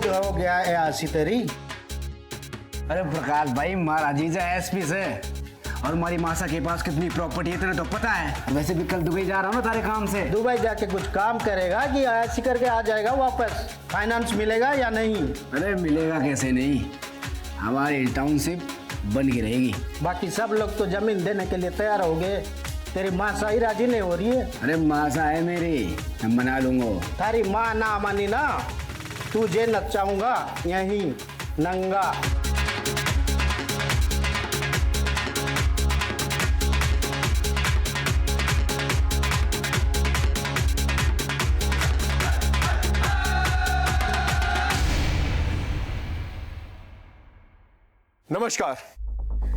हो गया है आसी तेरी? अरे प्रकाश भाई, महाराज जी एसपी से और हमारी मासा के पास कितनी प्रॉपर्टी है तेरे तो पता है। वैसे भी कल दुबई जा रहा हूँ ना तारे काम से। दुबई जाके कुछ काम करेगा कि ऐसी करके आ जाएगा वापस? फाइनेंस मिलेगा या नहीं? अरे मिलेगा कैसे नहीं, हमारी टाउनशिप बन के रहेगी। बाकी सब लोग तो जमीन देने के लिए तैयार हो गए, तेरी मासा ही राजी नहीं हो रही है। अरे मासा है मेरी, मैं मना लूंगा। तारी माँ ना मानी ना, तुझे नचाऊंगा यहीं नंगा। नमस्कार,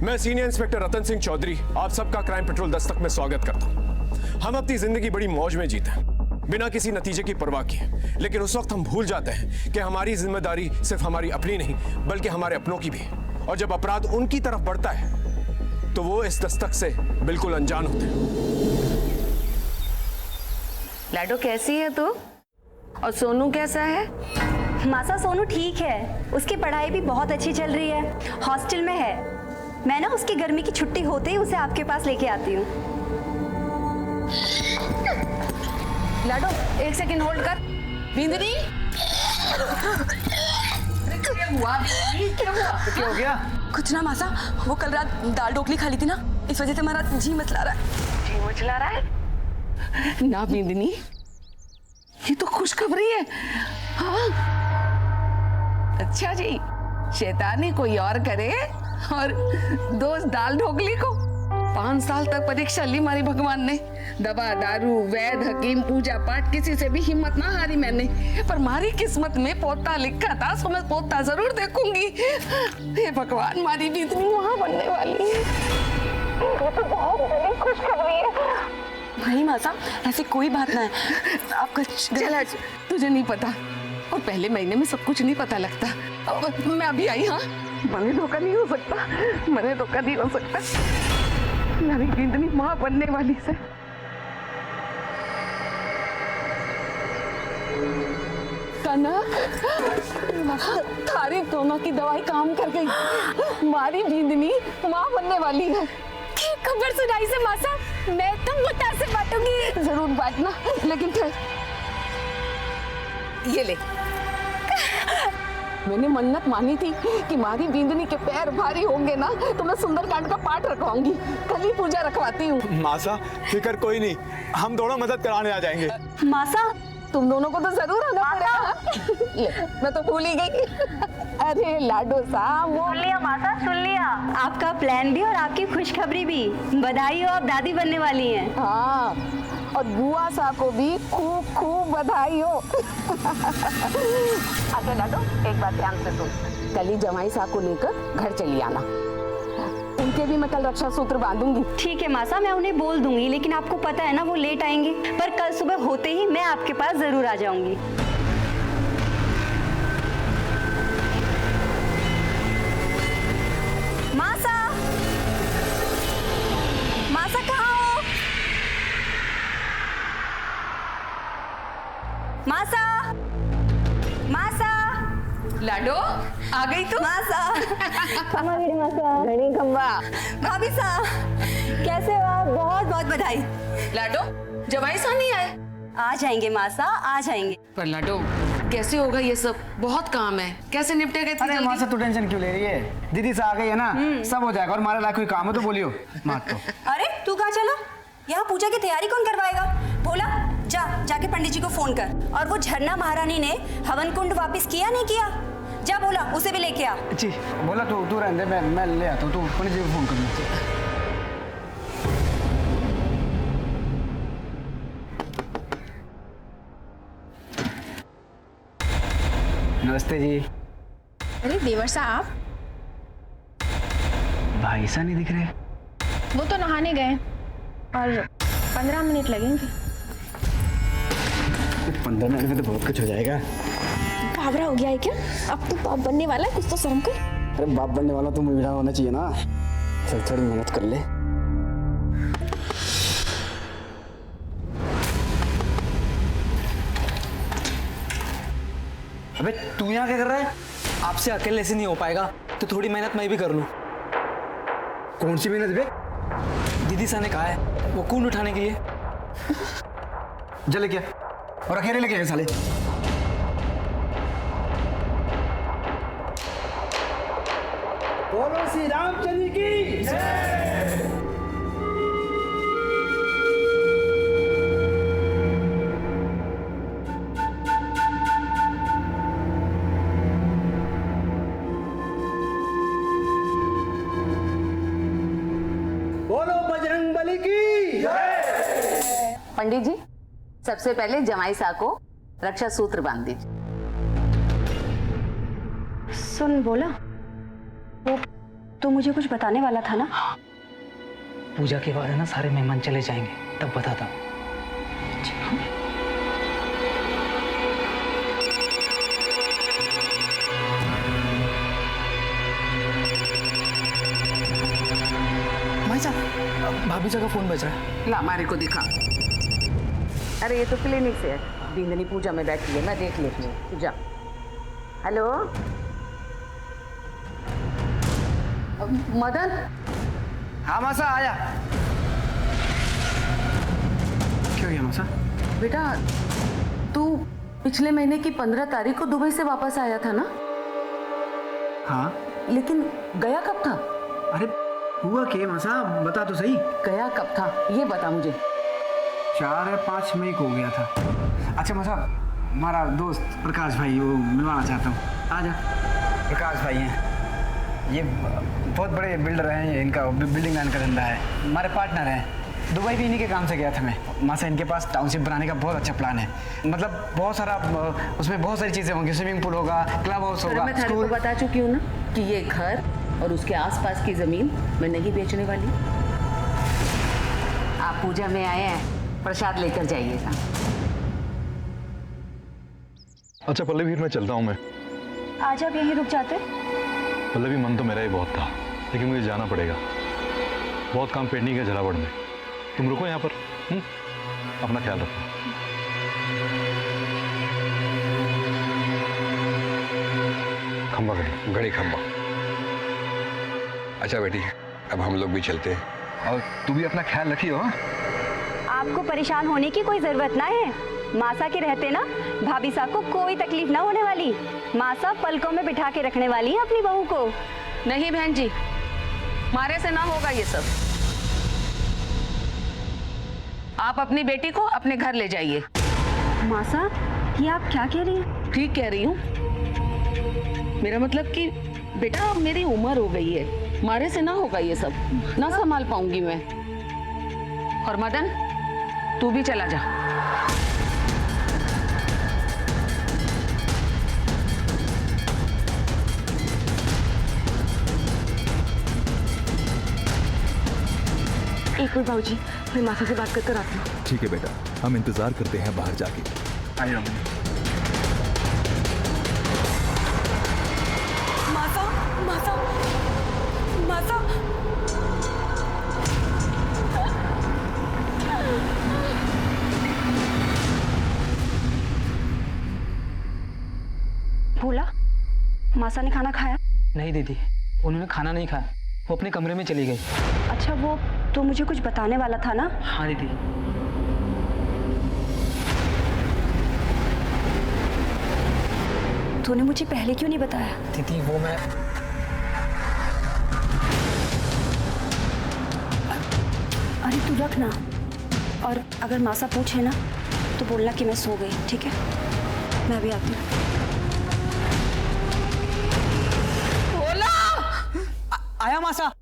मैं सीनियर इंस्पेक्टर रतन सिंह चौधरी आप सबका क्राइम पेट्रोल दस्तक में स्वागत करता हूं। हम अपनी जिंदगी बड़ी मौज में जीते हैं, बिना किसी नतीजे की परवाह किए, लेकिन उस वक्त हम भूल जाते हैं कि हमारी जिम्मेदारी सिर्फ हमारी अपनी नहीं बल्कि हमारे अपनों की भी है। और जब अपराध उनकी तरफ बढ़ता है तो वो इस दस्तक से बिल्कुल अनजान होते हैं। लाडो कैसी है तू? और सोनू कैसा है? मासा सोनू ठीक है, उसकी पढ़ाई भी बहुत अच्छी चल रही है, हॉस्टल में है। मैं ना उसकी गर्मी की छुट्टी होते ही उसे आपके पास लेके आती हूँ। लाडो एक सेकंड होल्ड कर। बिंदनी क्या हो गया? कुछ ना मासा, वो कल रात दाल ढोकली खा ली थी ना, इस वजह से हमारा जी मचला रहा है। जी मचला रहा है ना बिंदनी, ये तो खुशखबरी है। हाँ अच्छा जी, शैतानी कोई और करे और दोस्त दाल ढोकली को। 5 साल तक परीक्षा ली हमारी भगवान ने, दवा दारू वैद हकीम पूजा पाठ किसी से भी हिम्मत ना हारी मैंने, पर हमारी किस्मत में पोता लिखा था, सो मैं पोता जरूर देखूंगी। हे भगवान, हमारी भी इतनी वहां बनने वाली है, ये तो बहुत बड़ी खुशखबरी है। नहीं मासा, ऐसी कोई बात ना है, आपका चल तुझे नहीं पता, और पहले महीने में सब कुछ नहीं पता लगता। मैं अभी आई। हाँ मैंने धोखा नहीं हो सकता, मैंने धोखा नहीं हो सकता। मेरी बिंदनी माँ बनने वाली से। कनक, थारी दोनों की दवाई काम कर गई, हमारी बिंदनी माँ बनने वाली है। खबर सुनाई से मासा, मैं तो मुद्दा से बांटूंगी। जरूर बांटना, लेकिन फिर ये ले, मैंने मन्नत मानी थी कि हमारी बिंदनी के पैर भारी होंगे ना तो मैं सुंदरकांड का पाठ रखवाऊंगी। कल ही पूजा रखवाती हूँ। मासा फिक्र कोई नहीं, हम दोनों मदद कराने आ जाएंगे। मासा तुम दोनों को तो जरूर आना पड़ेगा। ले, मैं तो भूल ही गई। अरे लाडो साहब, सुन लिया मासा, सुन लिया, आपका प्लान भी और आपकी खुशखबरी भी। बधाई हो, आप दादी बनने वाली हैं। हाँ, और बुआ सा को भी खूब खूब बधाई हो। अच्छा लाडो, एक बात ध्यान से सुन, कल ही जमाई सा को लेकर घर चली आना, उनके भी मैं कल रक्षा सूत्र बांधूंगी। ठीक है मासा, मैं उन्हें बोल दूंगी, लेकिन आपको पता है ना वो लेट आएंगे, पर कल सुबह होते ही मैं आपके पास जरूर आ जाऊंगी। मासा, मासा कहाँ हो? मासा, मासा, लाडो आ गई तू? मासा, मासा, घड़ी खंबा। भाभी साहब कैसे हो आप? बहुत बहुत बधाई। लाडो जमाई सा नहीं आए? आ जाएंगे मासा, आ जाएंगे। पर लाडो कैसे होगा ये सब, बहुत काम है, कैसे निपटेगा इतनी अरे जल्दी? मासा तू टेंशन क्यों ले रही है, दीदी से आ गई है ना, सब हो जाएगा। और हमारे लायक कोई काम है तो बोलियो मत। तो अरे तू कहाँ चला? यहाँ पूजा की तैयारी कौन करवाएगा? बोला जाके पंडित जी को फोन कर। और वो झरना महारानी ने हवन कुंड वापस किया नहीं किया? जा बोला उसे भी लेके आ। जी बोला तू रहने दे, मैं ले आता हूँ, तू पंडित जी को फोन कर। नमस्ते जी। अरे देवर साहब, भाई सा नहीं दिख रहे। वो तो नहाने गए और 15 मिनट लगेंगे। 15 मिनट में तो बहुत कुछ हो जाएगा। घाबरा हो गया है क्या? अब तो बाप बनने वाला है, कुछ तो शर्म कर। अरे बाप बनने वाला तो मुझे होना चाहिए ना, चल थोड़ी मेहनत कर ले। अबे तू यहाँ क्या कर रहा है? आपसे अकेले से नहीं हो पाएगा, तो थोड़ी मेहनत मैं भी कर लूँ। कौन सी मेहनत बे? दीदी सा ने कहा है वो कुंड उठाने के लिए। जले क्या और अकेले लेके गए साले। बोलो श्री रामचंद्र की जय। बोलो बजरंग बली की जय। पंडित जी, सबसे पहले जमाई साहब को रक्षा सूत्र बांध दीजिए। सुन बोला, वो तो मुझे कुछ बताने वाला था ना। पूजा के बाद है ना सारे मेहमान चले जाएंगे, तब बताता हूँ। भाई साहब, भाभी का फोन बज रहा है। ला हमारे को दिखा। अरे ये तो क्लिनिक से है, बिंदनी पूजा में बैठी है, मैं देख लेती हूँ। जा। हेलो मदन। हाँ मासा आया। क्यों गया मासा? बेटा तू पिछले महीने की 15 तारीख को दुबई से वापस आया था ना? हाँ। लेकिन गया कब था? अरे हुआ क्या मासा, बता तो सही। गया कब था ये बता मुझे। 4 या 5 मई को हो गया था। अच्छा मासा, हमारा दोस्त प्रकाश भाई वो मिलवाना चाहता हूँ। आ जा। प्रकाश भाई हैं, ये बहुत बड़े बिल्डर हैं, इनका बिल्डिंग लाइन का धंधा है, हमारे पार्टनर हैं। दुबई भी इन्हीं के काम से गया था मैं। मासा इनके पास टाउनशिप बनाने का बहुत अच्छा प्लान है। मतलब बहुत सारा, उसमें बहुत सारी चीज़ें होंगी। स्विमिंग पूल होगा, क्लब हाउस होगा, मैं थारे को बता चुकी हूँ ना कि ये घर और उसके आसपास की जमीन मैं नहीं बेचने वाली। आप पूजा में आए हैं, प्रसाद लेकर जाइएगा। अच्छा पल्लवी, फिर मैं चलता हूँ। मैं आज आप यहीं रुक जाते। पल्लवी, मन तो मेरा ही बहुत था, लेकिन मुझे जाना पड़ेगा। बहुत काम पेंडिंग है झलावड़ में। तुम रुको यहाँ पर। अपना ख्याल रखो। खंबा घड़ी खंबा। अच्छा बेटी, अब हम लोग भी चलते हैं। और तू भी अपना ख्याल रखियो। आपको परेशान होने की कोई जरूरत ना है। मासा के रहते ना भाभी साहब को कोई तकलीफ ना होने वाली। मासा पलकों में बिठा के रखने वाली है अपनी बहू को। नहीं बहन जी, मारे से ना होगा ये सब। आप अपनी बेटी को अपने घर ले जाइए। मासा, ये आप क्या कह रही हैं? ठीक कह रही हूँ। मेरा मतलब कि बेटा अब मेरी उम्र हो गई है, मारे से ना होगा ये सब, ना संभाल पाऊंगी मैं। और मदन तू भी चला जा। एक मिनट बाबूजी, मैं मासा से बात कर आती हूँ। ठीक है बेटा, हम इंतजार करते हैं बाहर जाके। आइए। मासा मासा मासा। भोला, मासा ने खाना खाया? नहीं दीदी, उन्होंने खाना नहीं खाया, वो अपने कमरे में चली गई। अच्छा, वो तो मुझे कुछ बताने वाला था ना। हाँ दीदी। तूने मुझे पहले क्यों नहीं बताया? दीदी वो मैं अरे तू रख ना, और अगर मासा पूछे ना तो बोलना कि मैं सो गई, ठीक है? मैं भी आती हूँ। आया मासा।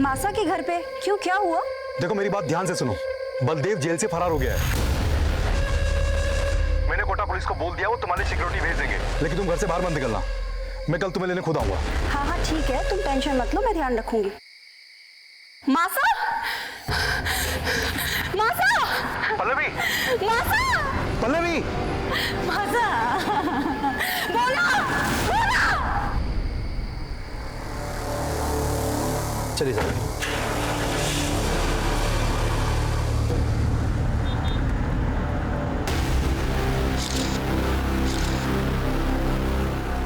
मासा के घर पे क्यों, क्या हुआ? देखो मेरी बात ध्यान से सुनो, बलदेव जेल से फरार हो गया है। मैंने कोटा पुलिस को बोल दिया वो तुम्हारी सिक्योरिटी भेज देंगे, लेकिन तुम घर से बाहर मत निकलना। मैं कल तुम्हें लेने खुद आऊंगा। हाँ हाँ ठीक है, तुम टेंशन मत लो, मैं ध्यान रखूंगी। मासा, मासा, पल्लवी, मासा, पल्लवी, मासा, बोला, बोला। चलिए जाओ।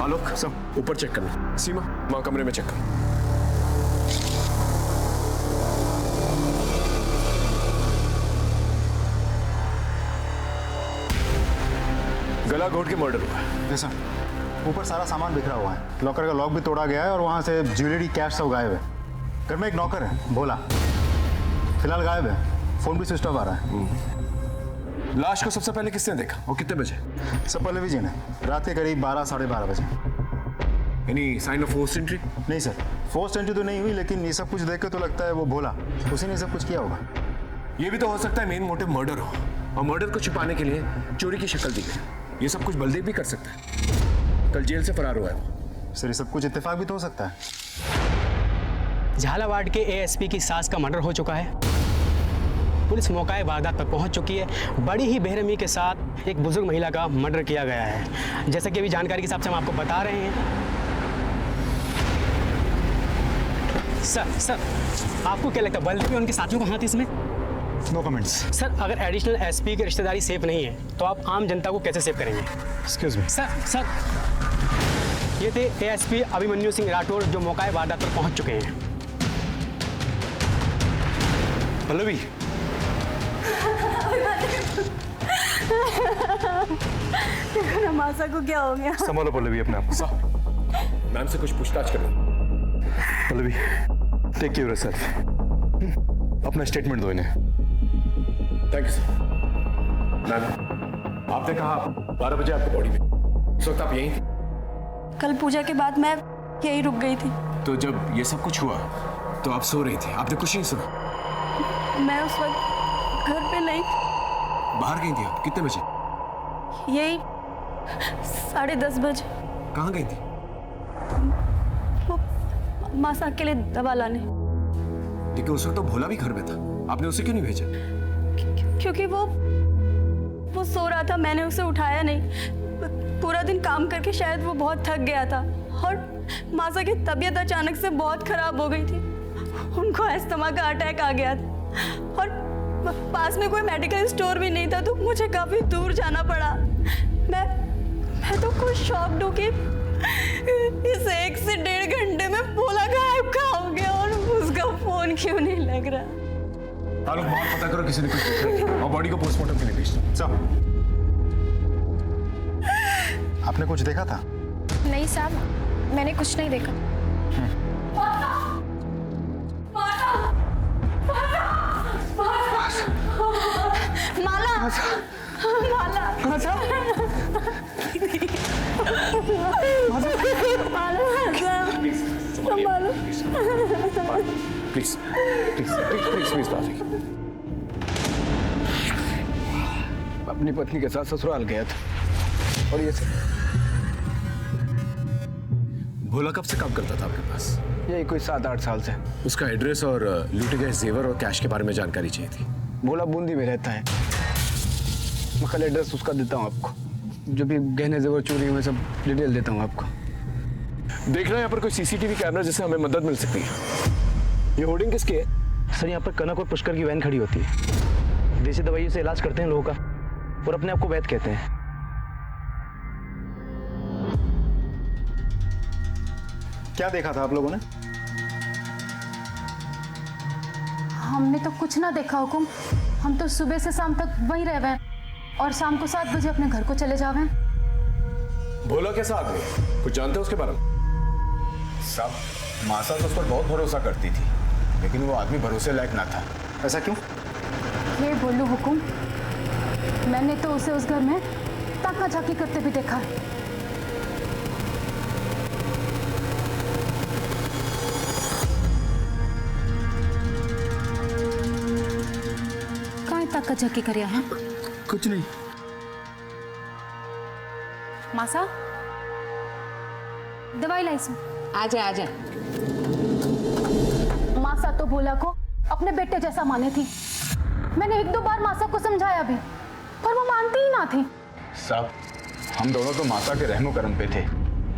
आलोक सब ऊपर चेक करना। सीमा वहां कमरे में चेक कर। गला घोट के मर्डर हुआ है। जी सर। ऊपर सारा सामान बिखरा हुआ है, लॉकर का लॉक भी तोड़ा गया है और वहाँ से ज्वेलरी कैश सब गायब है। घर में एक नौकर है भोला, फिलहाल गायब है, फोन भी स्विच ऑफ आ रहा है। लाश को सबसे पहले किसने देखा और कितने बजे? सब पल्लवी जी ने, रात के करीब 12 साढ़े 12 बजे। Any sign of forced entry? नहीं सर, फोर्स्ड एंट्री तो नहीं हुई, लेकिन ये सब कुछ देख के तो लगता है वो भोला, उसी ने सब कुछ किया होगा। ये भी तो हो सकता है मेन मोटिव मर्डर हो, और मर्डर को छिपाने के लिए चोरी की शक्ल दी गई। ये सब कुछ बलदेव भी कर सकता है, कल जेल से फरार हुआ है। सर ये सब कुछ इत्तेफाक भी तो हो सकता है। झालावाड़ के एएसपी की सास का मर्डर हो चुका है। पुलिस मौके वारदात पर पहुंच चुकी है। बड़ी ही बेरहमी के साथ एक बुजुर्ग महिला का मर्डर किया गया है। जैसे कि अभी जानकारी के हिसाब से हम आपको बता रहे हैं। सर आपको क्या लगता है बलदेव और उनके साथियों का हाथ इसमें? No comments. सर अगर एडिशनल एसपी की रिश्तेदारी सेफ नहीं है तो आप आम जनता को कैसे सेव करेंगे? Excuse me. सर ये थे एएसपी अभिमन्यु सिंह राठौर जो मौके वारदात पर पहुंच चुके हैं। पल्लवी, मासा को क्या हो गया? संभालो पल्लवी अपने आप को। मैम से कुछ पूछताछ करो। Pallavi, take care of yourself. अपना स्टेटमेंट दो इन्हें। Thank you sir. मैम आपने कहा 12 बजे आपको बॉडी में, इस वक्त आप यहीं थी? कल पूजा के बाद मैं यहीं रुक गई थी। तो जब ये सब कुछ हुआ तो आप सो रही थी, आपने कुछ नहीं सुना? मैं उस वक्त घर पे नहीं थी। बाहर गई थी आप? कितने बजे? यही 10:30 बजे। कहाँ गई थी? वो मासा के लिए दवा लाने। लेकिन उस वक्त तो भोला भी घर में था, आपने उसे क्यों नहीं भेजा? क्योंकि वो सो रहा था, मैंने उसे उठाया नहीं। पूरा दिन काम करके शायद वो बहुत थक गया था और मासा की तबीयत अचानक से बहुत खराब हो गई थी। उनको अस्थमा का अटैक आ गया था और पास में कोई मेडिकल स्टोर भी नहीं था, तो मुझे काफी दूर जाना पड़ा। मैं तो कुछ शॉक्ड हूँ कि इस 1 से 1.5 घंटे में भोला गायब कहाँ हो गया और उसका फोन क्यों नहीं लग रहा। आलोक बहुत पता करो किसी ने कुछ देखा है और बॉडी को पोस्टमार्टम के लिए भेज दो। साहब आपने कुछ देखा था? नहीं साहब, मैंने कुछ नहीं देखा। माला, प्लीज बात। अपनी पत्नी के साथ ससुराल गया था और ये सब। भोला कब से काम करता था आपके पास? यही कोई 7-8 साल से। उसका एड्रेस और लूटे गए जेवर और कैश के बारे में जानकारी चाहिए थी। भोला बूंदी में रहता है। मैं कल एड्रेस उसका देता हूँ आपको, जो भी गहने जेवर चोरी में सब डिटेल देता हूँ आपको। देखना यहाँ पर कोई सीसीटीवी कैमरा जिससे हमें मदद मिल सकती है। ये होर्डिंग किसकी है? सर यहाँ पर कनक और पुष्कर की वैन खड़ी होती है। देसी दवाइयों से इलाज करते हैं लोगों का और अपने आप को वैद्य कहते हैं। क्या देखा था आप लोगों ने? हमने तो कुछ ना देखा हुकुम। हम तो सुबह से शाम तक वहीं रह गए और शाम को 7 बजे अपने घर को चले जावे। भोला कैसा आदमी, कुछ जानते हो उसके बारे में? साहब मासा तो उस पर बहुत भरोसा करती थी, लेकिन वो आदमी भरोसे लायक ना था। ऐसा क्यों? ये बोलूं हुकुम, मैंने तो उसे उस घर में ताका झाकी करते भी देखा है। ताकत जग के करे हाँ? कुछ नहीं। मासा दवाई लाई सो। आजा आजा। मासा तो भोला को अपने बेटे जैसा माने थी। मैंने 1-2 बार मासा को समझाया भी, पर वो मानती ही ना थी। साहब, हम दोनों तो माता के रहमो करम पे थे।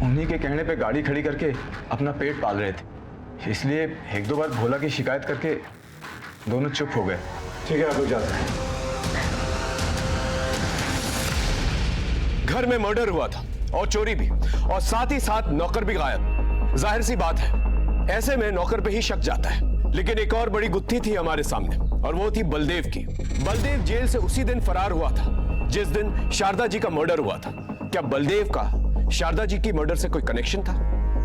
उन्हीं के कहने पे गाड़ी खड़ी करके अपना पेट पाल रहे थे, इसलिए 1-2 बार भोला की शिकायत करके दोनों चुप हो गए। ठीक है, आप लोग जाते हैं। घर में मर्डर हुआ था और चोरी भी, और साथ ही साथ नौकर भी गायब। जाहिर सी बात है, ऐसे में नौकर पे ही शक जाता है। लेकिन एक और बड़ी गुत्थी थी हमारे सामने, और वो थी बलदेव की। बलदेव जेल से उसी दिन फरार हुआ था जिस दिन शारदा जी का मर्डर हुआ था। क्या बलदेव का शारदा जी की मर्डर से कोई कनेक्शन था?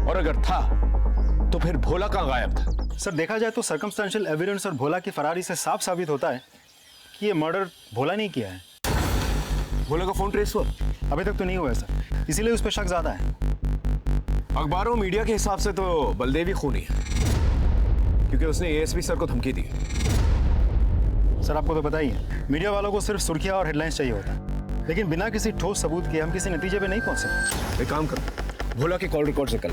और अगर था तो फिर भोला कहां गायब था? सर, देखा जाए तो सर्कमस्टेंशियल एविडेंस और भोला की फरारी से साफ साबित होता है कि ये मर्डर भोला नहीं किया है। भोला का फोन ट्रेस हुआ? अभी तक तो नहीं हुआ है सर, इसीलिए उस पर शक ज्यादा है। अखबारों मीडिया के हिसाब से तो बलदेव ही खूनी है, क्योंकि उसने एएसपी सर को धमकी दी। सर, आपको तो पता ही है, मीडिया वालों को सिर्फ सुर्खियां और हेडलाइंस चाहिए होता है, लेकिन बिना किसी ठोस सबूत के हम किसी नतीजे पे नहीं पहुंच सकते। एक काम करो, भोला के कॉल रिकॉर्ड से कल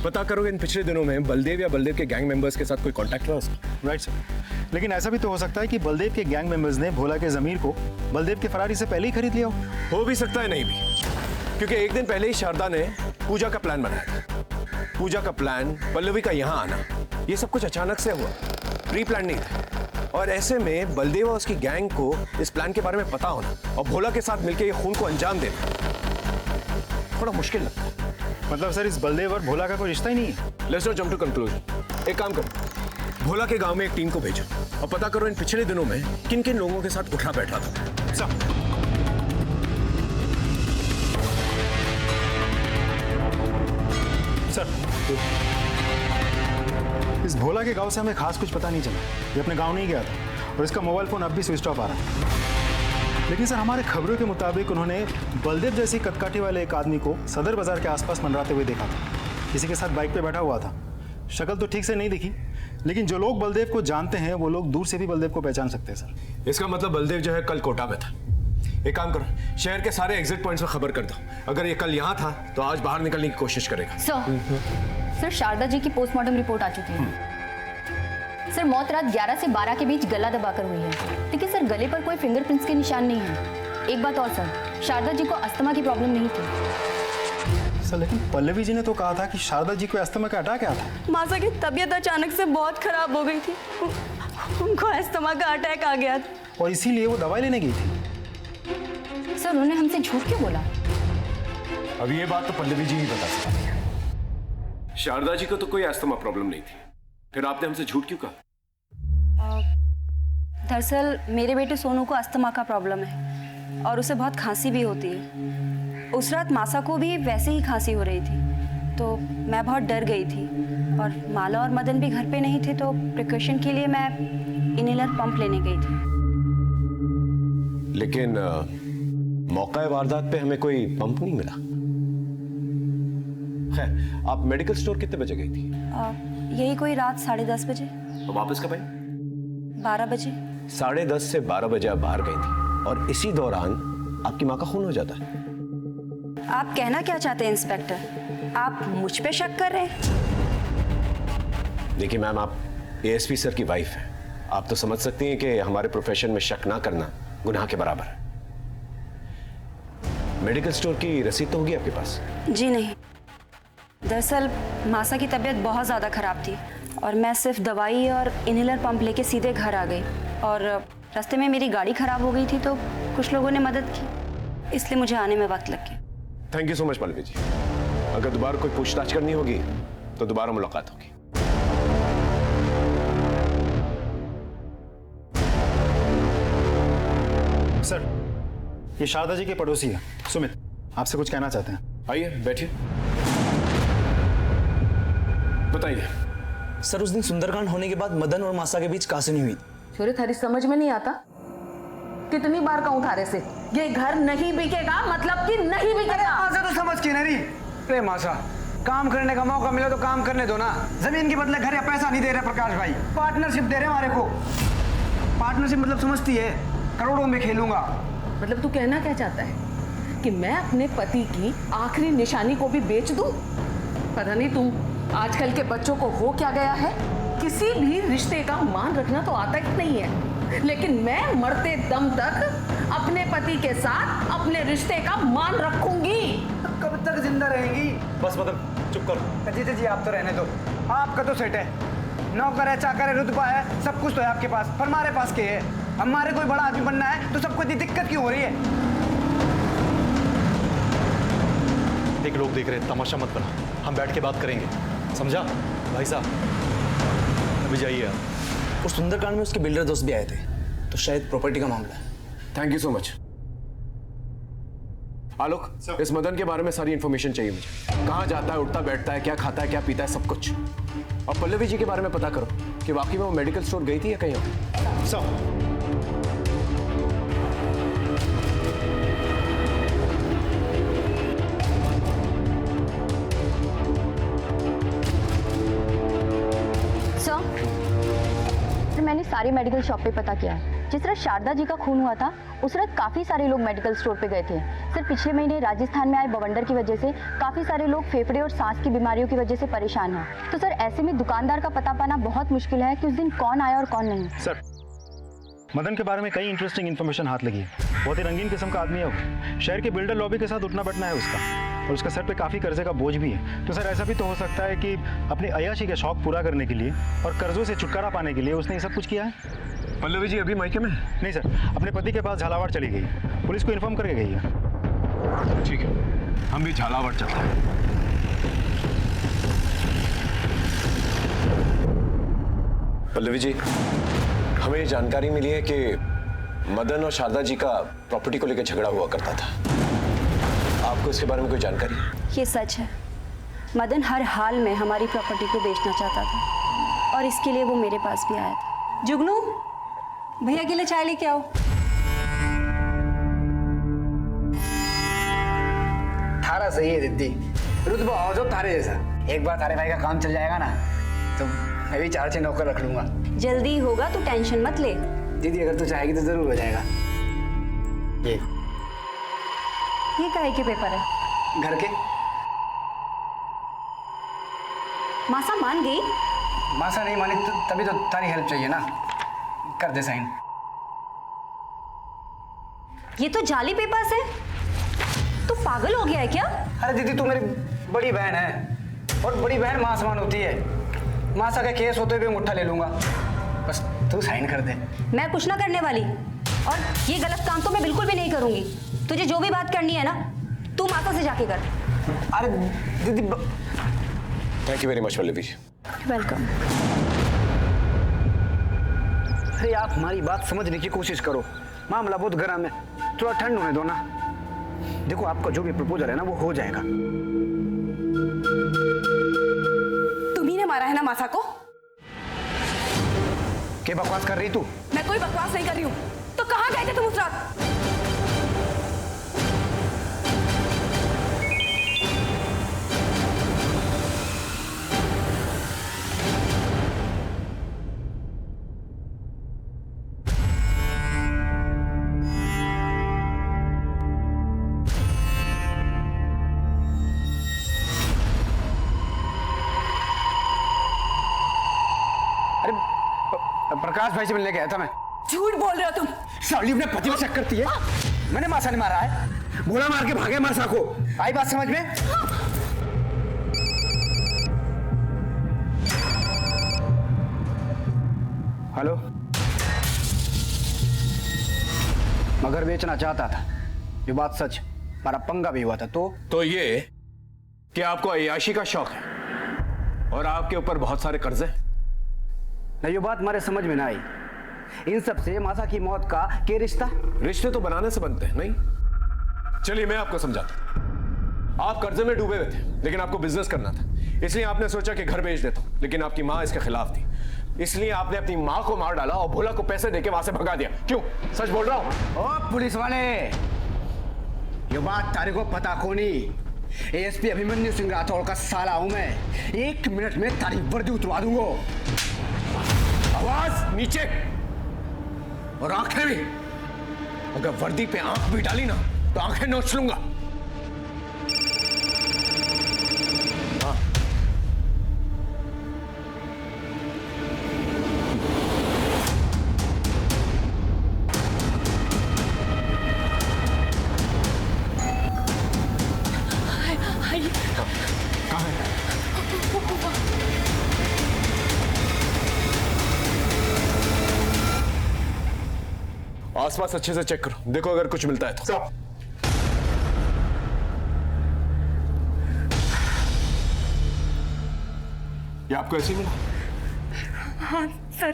पता करो इन पिछले दिनों में बलदेव या बलदेव के गैंग मेंबर्स के साथ कोई कांटेक्ट रहा उसका। राइट सर, लेकिन ऐसा भी तो हो सकता है कि बलदेव के गैंग मेंबर्स ने भोला के जमीर को बलदेव के फरारी से पहले ही खरीद लिया हो भी सकता है, नहीं भी, क्योंकि एक दिन पहले ही शारदा ने पूजा का प्लान बनाया। पूजा का प्लान, पल्लवी का यहाँ आना, ये सब कुछ अचानक से हुआ, प्री प्लान नहीं था। और ऐसे में बलदेव और उसकी गैंग को इस प्लान के बारे में पता होना और भोला के साथ मिलकर ये खून को अंजाम देना थोड़ा मुश्किल लगता है। मतलब सर, इस बलदेव और भोला का कोई रिश्ता ही नहीं है। Let's not jump to conclusion. एक काम करो, भोला के गांव में एक टीम को भेजो और पता करो इन पिछले दिनों में किन किन लोगों के साथ उठा बैठा था। सर, इस भोला के गांव से हमें खास कुछ पता नहीं चला। ये अपने गांव नहीं गया था और इसका मोबाइल फोन अब भी स्विच ऑफ आ रहा है। लेकिन सर, हमारे खबरों के मुताबिक उन्होंने बलदेव जैसी कदकाठी वाले एक आदमी को सदर बाजार के आसपास मंडराते हुए देखा था। किसी के साथ बाइक पे बैठा हुआ था। शक्ल तो ठीक से नहीं दिखी, लेकिन जो लोग बलदेव को जानते हैं वो लोग दूर से भी बलदेव को पहचान सकते हैं सर। इसका मतलब बलदेव जो है कल कोटा में था। एक काम करो, शहर के सारे एग्जिट पॉइंट्स में खबर कर दो। अगर ये कल यहाँ था तो आज बाहर निकलने की कोशिश करेगा। सर, शारदा जी की पोस्टमार्टम रिपोर्ट आ चुकी है। सर, मौत रात 11 से 12 के बीच गला दबाकर हुई है, लेकिन सर गले पर कोई फिंगरप्रिंट्स के निशान नहीं है। एक बात और सर, शारदा जी को अस्थमा की प्रॉब्लम नहीं थी। सर, लेकिन पल्लवी जी ने तो कहा था कि शारदा जी को अस्थमा का अटैक आया था। मासा की तबीयत अचानक से बहुत खराब हो गई थी, उनको अस्थमा का अटैक आ गया था और इसीलिए वो दवाई लेने गई थी। सर, उन्होंने हमसे झूठ क्यों बोला? अब ये बात तो पल्लवी जी ही बता सकती है। शारदा जी को तो कोई अस्थमा प्रॉब्लम नहीं थी, फिर आपने हमसे झूठ क्यों कहा? दरअसल मेरे बेटे सोनू को अस्थमा का प्रॉब्लम है और उसे बहुत खांसी भी होती है। उस रात मासा को भी वैसे ही खांसी हो रही थी, तो मैं बहुत डर गई थी। और माला और मदन भी घर पे नहीं थे, तो प्रिकॉशन के लिए मैं इनहेलर पंप लेने गई थी। लेकिन मौका वारदात पे हमें कोई पंप नहीं मिला। खैर, आप मेडिकल स्टोर कितने बजे गई थी? यही कोई रात 10:30 बजे। तो वापस कब आई? 12 बजे। 10:30 से 12 बजे आप बाहर गई थी और इसी दौरान आपकी माँ का खून हो जाता है। आप कहना क्या चाहते हैं इंस्पेक्टर? आप मुझ पे शक कर रहे हैं? देखिए मैम, आप एएसपी सर की वाइफ हैं। आप तो समझ सकती हैं कि हमारे प्रोफेशन में शक ना करना गुनाह के बराबर है। मेडिकल स्टोर की रसीद तो होगी आपके पास? जी नहीं, दरअसल मासा की तबीयत बहुत ज़्यादा खराब थी और मैं सिर्फ दवाई और इनहेलर पंप लेके सीधे घर आ गई। और रास्ते में मेरी गाड़ी खराब हो गई थी, तो कुछ लोगों ने मदद की, इसलिए मुझे आने में वक्त लग गया। Thank you so much Pallavi ji. अगर दोबारा कोई पूछताछ करनी होगी तो दोबारा मुलाकात होगी। सर, ये शारदा जी के पड़ोसी है सुमित, आपसे कुछ कहना चाहते हैं। आइए बैठिए, बताइए। सर, उस दिन सुंदरकांड होने के बाद मदन और मासा के बीच कहासुनी हुई। छोरे, थारी समझ में नहीं आता? कितनी बार कहूं थारे से, ये घर नहीं बिकेगा, मतलब कि नहीं बिकेगा। मासा तो समझ के नहीं। अरे मासा, काम करने का मौका मिला तो काम करने दो ना। जमीन के बदले घर या पैसा नहीं दे रहे प्रकाश भाई, पार्टनरशिप दे रहे हमारे को। पार्टनरशिप मतलब समझती है, करोड़ों में खेलूंगा। मतलब तू कहना क्या चाहता है कि मैं अपने पति की आखिरी निशानी को भी बेच दूं? पता नहीं तुम आजकल के बच्चों को हो क्या गया है, किसी भी रिश्ते का मान रखना तो आता ही नहीं है, लेकिन मैं मरते दम तक अपने पति के साथ अपने रिश्ते का मान रखूंगी। कब तक जिंदा रहेंगी? बस मदन चुप करो। जीते जी आप तो रहने दो, आपका तो सेट है, नौकर है, चाकर है, रुतबा है, सब कुछ तो है आपके पास, पर हमारे पास क्या है? हमारे कोई बड़ा आदमी बनना है तो सबको इतनी दिक्कत क्यों हो रही है? देख लोग देख रहे हैं, तमाशा मत बना, हम बैठ के बात करेंगे, समझा? भाई साहब अभी जाइए आप। उस सुंदरकांड में उसके बिल्डर दोस्त भी आए थे, तो शायद प्रॉपर्टी का मामला है। Thank you so much. Alok, इस मदन के बारे में सारी इंफॉर्मेशन चाहिए मुझे। कहाँ जाता है, उठता बैठता है, क्या खाता है, क्या पीता है, सब कुछ। और पल्लवी जी के बारे में पता करो कि वाकई में वो मेडिकल स्टोर गई थी या कहीं और। सब मैंने सारी मेडिकल शॉप पे पता किया है। जिस रात शारदा जी का खून हुआ था उस रात काफ़ी सारे लोग मेडिकल स्टोर पे गए थे। सर पिछले महीने राजस्थान में आए बवंडर की वजह से काफ़ी सारे लोग फेफड़े और सांस की बीमारियों की वजह से परेशान हैं। तो सर ऐसे में दुकानदार का पता पाना बहुत मुश्किल है कि उस दिन कौन आया और कौन नहीं। सर मदन के बारे में कई इंटरेस्टिंग इन्फॉर्मेशन हाथ लगी है। बहुत ही रंगीन किस्म का आदमी है वो। शहर के बिल्डर लॉबी के साथ उठना बैठना है उसका, और उसका सर पे काफ़ी कर्जे का बोझ भी है। तो सर ऐसा भी तो हो सकता है कि अपनी अय्याशी के शौक पूरा करने के लिए और कर्जों से छुटकारा पाने के लिए उसने ये सब कुछ किया है। पल्लवी जी अभी मायके में? नहीं सर, अपने पति के पास झालावाड़ चली गई, पुलिस को इन्फॉर्म करके गई है। ठीक है, हम भी झालावाड़ चलते हैं। पल्लवी जी, हमें ये जानकारी मिली है कि मदन और शारदा जी का प्रॉपर्टी को लेकर झगड़ा हुआ करता था। आपको इसके बारे में कोई जानकारी है? ये सच है। मदन हर हाल में हमारी प्रॉपर्टी को बेचना चाहता था और इसके लिए वो मेरे पास भी आया था। जुगनू, भैया के लिए चाय लेके आओ। थारा सही है दीदी, रुतबा हो जो तारे जैसा। एक बार तारे भाई का काम चल जाएगा ना तो मैं भी 4-6 नौकर रख लूंगा। जल्दी होगा, तू टेंशन मत ले। दीदी अगर तू चाहेगी तो जरूर हो जाएगा। ये काहे के पेपर है? घर के। मासा मान गई? मासा नहीं मानी तो तभी तो तारी हेल्प चाहिए ना, कर दे साइन। ये तो जाली पेपर्स है। तू पागल हो गया है क्या? अरे दीदी तू मेरी बड़ी बहन है और बड़ी बहन मां समान होती है। मासा का केस होते हुए मुट्ठा ले लूंगा, बस तू साइन कर दे। मैं कुछ ना करने वाली, और ये गलत काम तो मैं बिल्कुल भी नहीं करूंगी। तुझे जो भी बात करनी है ना तू माता से जाके कर। अरे दीदी thank you very much Pallavi ji. Welcome. अरे आप हमारी बात समझने की कोशिश करो, मामला बहुत गर्म है, थोड़ा ठंड होने दो ना। देखो आपका जो भी प्रपोजल है ना वो हो जाएगा। तुम्ही ने मारा है ना मासा को? क्या बकवास कर रही तू? मैं कोई बकवास नहीं कर रही हूँ। तो कहाँ गए थे तुम उस रात? प्रकाश भाई से मिलने गया था मैं। झूठ बोल रहे हो तुम। साली अपने पति में शक करती है। मैंने मासा नहीं मारा है, गोला मार के भागे मासा को। आई बात समझ में? हेलो, मगर बेचना चाहता था, ये बात सच, हमारा पंगा भी हुआ था। तो ये कि आपको अय्याशी का शौक है और आपके ऊपर बहुत सारे कर्जे। नहीं, ये बात हमारे समझ में ना आई। इन सब से मासा की मौत का क्या रिश्ता? रिश्ते तो बनाने से बनते हैं, नहीं? चलिए मैं आपको समझाता हूं। आप कर्जे में डूबे हुए थे, लेकिन आपको बिजनेस करना था, इसलिए आपने सोचा कि घर बेच देता हूं, लेकिन आपकी माँ इसके खिलाफ थी, इसलिए आपने अपनी माँ को मार डाला और भोला को पैसे देके वहां से भगा दिया। क्यों? सच बोल रहा हूं? ओ पुलिस वाले, ये बात तारे को पता को नहीं। एएसपी अभिमन्यु सिंह राठौड़ का साला हूं मैं। 1 मिनट में तारी वर्दी उतरवा दूंगा। आवाज नीचे और आंखें भी। अगर वर्दी पे आंख भी डाली ना तो आंखें नोच लूंगा। हाँ। कहाँ है? आसपास अच्छे से चेक करो, देखो अगर कुछ मिलता है तो। ये आपको ऐसे ही मिला? हाँ सर।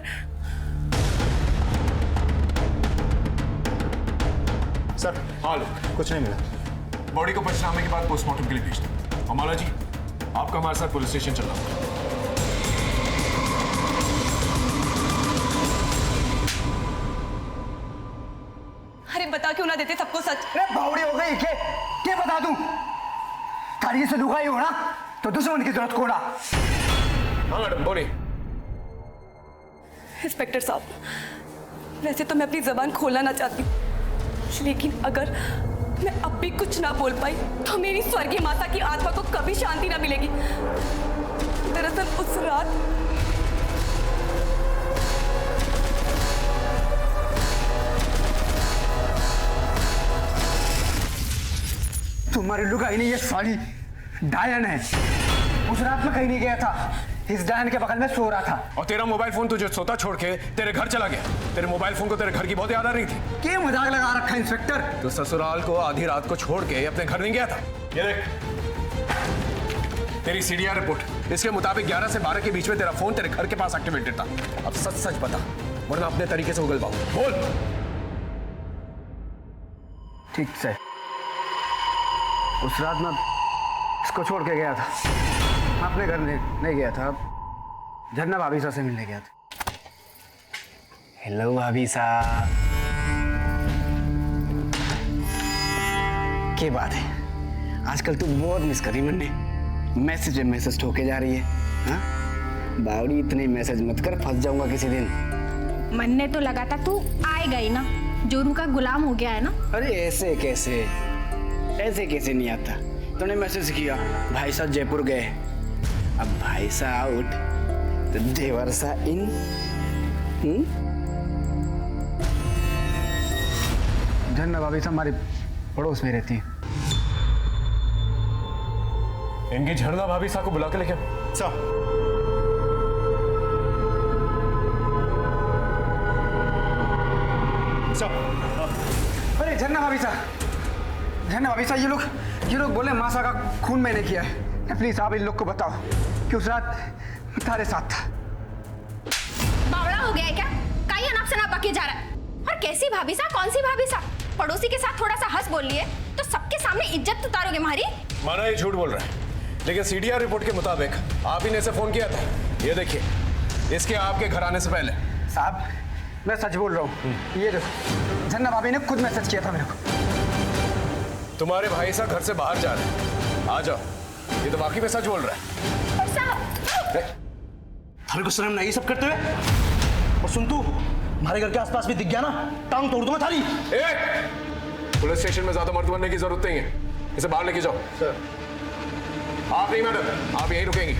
सर हाँ लो, कुछ नहीं मिला। बॉडी को पंचनामे के बाद पोस्टमार्टम के लिए भेज दो। अमाला जी, आपका हमारे साथ पुलिस स्टेशन चलना होगा। अरे बता क्यों ना देते सबको सच? अरे बावड़ी हो गई क्या बता दूं? गाड़ी से लुगाई हो ना तो दुश्मन की जरूरत को ना। हाँ मैडम बोलिए। इंस्पेक्टर साहब, वैसे तो मैं अपनी जबान खोलना ना चाहती, लेकिन अगर मैं अब भी कुछ ना बोल पाई तो मेरी स्वर्गीय माता की आत्मा को कभी शांति ना मिलेगी। दरअसल उस रात तुम्हारी लुगाई नहीं, ये साली डायन है। उस रात में कहीं नहीं गया था, इस डायन के बगल में सो रहा था। और तेरा मोबाइल फोन तुझे सोता छोड़ के तेरे घर चला गया। तेरे मोबाइल फोन को तेरे घर की बहुत याद आ रही थी। क्या मजाक लगा रखा है इंस्पेक्टर? तो ससुराल को आधी रात को छोड़ के अपने घर नहीं गया था। ये देख तेरी सीडीआर रिपोर्ट, इसके मुताबिक 11 से 12 के बीच में तेरा फोन तेरे घर के पास एक्टिवेटेड था। अब सच सच बता, वरना अपने तरीके से उगल पाऊं। बोल। ठीक से उस रात में इसको छोड़ के गया था, अपने घर नहीं गया था, झरना भाभी साहब से मिलने गया था। हेलो भाभी साहब, क्या बात है? आजकल तू बहुत मिस करी मैंने, मैसेज ठोके जा रही है। हाँ बावड़ी, इतने मैसेज मत कर, फंस जाऊंगा किसी दिन। मन ने तो लगा था तू आएगा ही ना, जोरू का गुलाम हो गया है ना। अरे ऐसे कैसे नहीं आता? तूने मैसेज किया भाई साहब जयपुर गए, अब भाई साहब आउट तो देवर सा इन। झरना भाभी साहब हमारे पड़ोस में रहती है। इनकी झरना भाभी साहब को बुला के लेके अरे झरना भाभी साहब, ये लोग बोले मासा का खून मैंने किया है। प्लीज आप इन लोग को बताओ कि उस रात तारे साथ था। बावड़ा हो गया है क्या? काई अनाप शनाप बके जा रहा है। और कैसी भाभी साहब? कौन सी भाभी साहब? पड़ोसी के साथ थोड़ा सा हंस बोल लिए तो सबके सामने इज्जत उतारोगे हमारी? माना ये झूठ बोल रहा है, लेकिन सीडीआर रिपोर्ट के मुताबिक आप ही ने इसे फोन किया था। ये देखिए, इसके आपके घर आने से पहले। साहब मैं सच बोल रहा हूँ, ये देखो झरना भाभी ने खुद मैसेज किया था मेरे को। तुम्हारे भाई साहब घर से बाहर जा रहे हैं, आ जाओ। ये तो वाकई में सच बोल रहा है। थारे को शर्म नहीं सब करते हुए? और सुन तू, हमारे घर के आसपास भी दिख गया ना, टांग तोड़ दूंगा थारी। पुलिस स्टेशन में ज्यादा मर्द बनने की जरूरत नहीं है, इसे बाहर लेके जाओ। सर आप नहीं मैडम, आप यहीं रुकेंगी।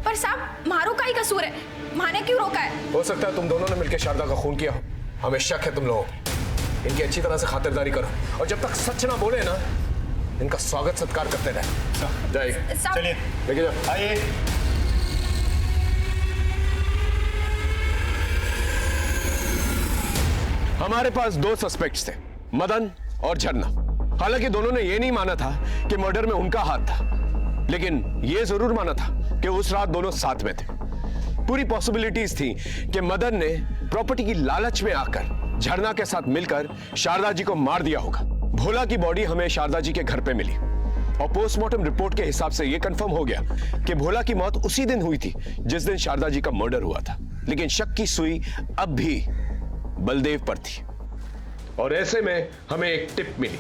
पर साहब मारो का ही कसूर है, माने क्यों रोका है? हो सकता है तुम दोनों ने मिलकर शारदा का खून किया हो, हमें शक है तुम लोगों। इनकी अच्छी तरह से खातिरदारी करो, और जब तक सच ना बोले ना, इनका स्वागत सत्कार करते रहे। जाइए, चलिए लेके जाओ। आइए। हमारे पास दो सस्पेक्ट्स थे, मदन और झरना। हालांकि दोनों ने यह नहीं माना था कि मर्डर में उनका हाथ था, लेकिन यह जरूर माना था कि उस रात दोनों साथ में थे। पूरी पॉसिबिलिटीज थी कि मदन ने प्रॉपर्टी की लालच में आकर झरना के साथ मिलकर शारदा जी को मार दिया होगा। भोला की बॉडी हमें शारदा जी के घर पे मिली, और पोस्टमार्टम रिपोर्ट के हिसाब से यह कंफर्म हो गया कि भोला की मौत उसी दिन हुई थी जिस दिन शारदा जी का मर्डर हुआ था। लेकिन शक की सुई अब भी बलदेव पर थी, और ऐसे में हमें एक टिप मिली।